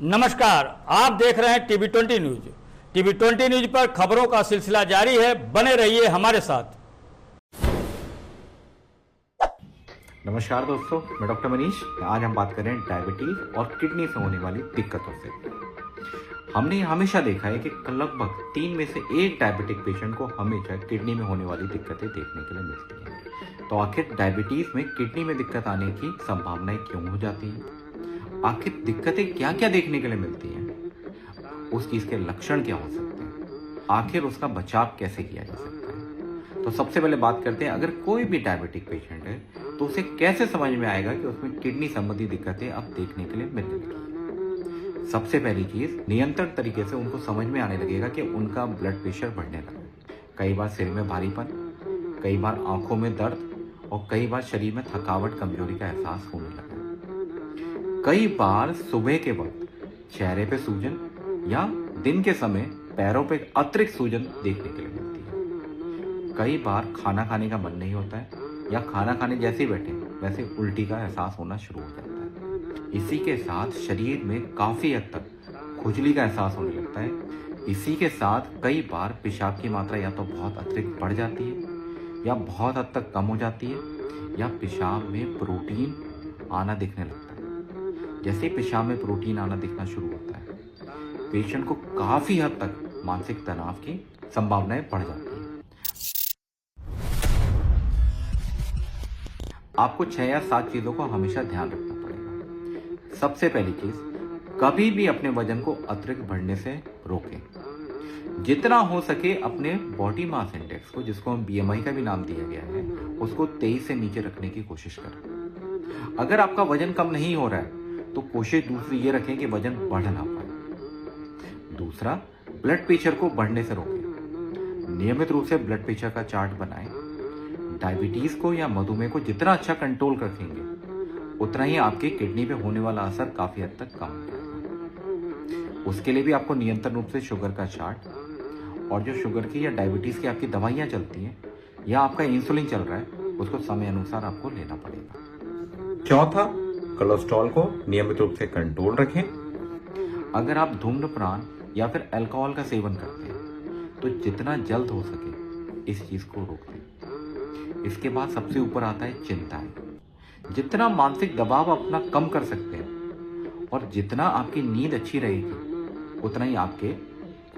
नमस्कार, आप देख रहे हैं टीवी 20 न्यूज। टीवी 20 न्यूज पर खबरों का सिलसिला जारी है, बने रहिए हमारे साथ। नमस्कार दोस्तों, मैं डॉक्टर मनीष। आज हम बात करें डायबिटीज और किडनी से होने वाली दिक्कतों से। हमने हमेशा देखा है कि लगभग 3 में से 1 डायबिटिक पेशेंट को हमेशा किडनी में होने वाली दिक्कतें देखने के लिए मिलती हैं। तो आखिर डायबिटीज में किडनी में दिक्कत आने की संभावनाएं क्यों हो जाती हैं? आखिर दिक्कतें क्या क्या देखने के लिए मिलती हैं? उस चीज के लक्षण क्या हो सकते हैं? आखिर उसका बचाव कैसे किया जा सकता है? तो सबसे पहले बात करते हैं, अगर कोई भी डायबिटिक पेशेंट है तो उसे कैसे समझ में आएगा कि उसमें किडनी संबंधी दिक्कतें अब देखने के लिए मिलने लगी। सबसे पहली चीज, नियंत्रण तरीके से उनको समझ में आने लगेगा कि उनका ब्लड प्रेशर बढ़ने लगा। कई बार सिर में भारीपन, कई बार आंखों में दर्द और कई बार शरीर में थकावट, कमजोरी का एहसास होने लगा। कई बार सुबह के वक्त चेहरे पे सूजन या दिन के समय पैरों पे अतिरिक्त सूजन देखने के लिए मिलती है। कई बार खाना खाने का मन नहीं होता है या खाना खाने जैसे ही बैठे वैसे उल्टी का एहसास होना शुरू हो जाता है। इसी के साथ शरीर में काफी हद तक खुजली का एहसास होने लगता है। इसी के साथ कई बार पेशाब की मात्रा या तो बहुत अतिरिक्त बढ़ जाती है या बहुत हद तक कम हो जाती है या पेशाब में प्रोटीन आना दिखने लगता है। जैसे पेशाब में प्रोटीन आना दिखना शुरू होता है, पेशेंट को काफी हद तक मानसिक तनाव की संभावनाएं बढ़ जाती है। आपको 6 या 7 चीजों को हमेशा ध्यान रखना पड़ेगा। सबसे पहली चीज, कभी भी अपने वजन को अतिरिक्त बढ़ने से रोकें। जितना हो सके अपने बॉडी मास इंडेक्स को, जिसको हम BMI का भी नाम दिया गया है, उसको 23 से नीचे रखने की कोशिश करें। अगर आपका वजन कम नहीं हो रहा है तो कोशिश दूसरी ये रखें कि वजन बढ़ ना पाए। दूसरा, ब्लड प्रेशर को बढ़ने से रोकें। नियमित रूप से ब्लड प्रेशर का चार्ट बनाएं। डायबिटीज को या मधुमेह को जितना अच्छा कंट्रोल रखेंगे उतना ही आपके किडनी पे होने वाला असर काफी हद तक कम हो जाएगा। उसके लिए भी आपको नियंत्रण रूप से शुगर का चार्ट और जो शुगर की या डायबिटीज की आपकी दवाइयां चलती हैं या आपका इंसुलिन चल रहा है उसको समय अनुसार आपको लेना पड़ेगा। चौथा, कोलेस्ट्रॉल को नियमित रूप से कंट्रोल रखें। अगर आप धूम्रपान या फिर अल्कोहल का सेवन करते हैं तो जितना जल्द हो सके इस चीज को रोक दें। इसके बाद सबसे ऊपर आता है चिंताएं। जितना मानसिक दबाव अपना कम कर सकते हैं और जितना आपकी नींद अच्छी रहेगी उतना ही आपके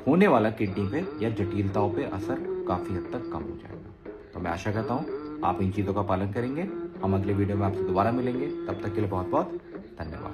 होने वाला किडनी पे या जटिलताओं पे असर काफी हद तक कम हो जाएगा। तो मैं आशा करता हूं आप इन चीजों का पालन करेंगे। हम अगले वीडियो में आपसे दोबारा मिलेंगे। तब तक के लिए बहुत बहुत धन्यवाद।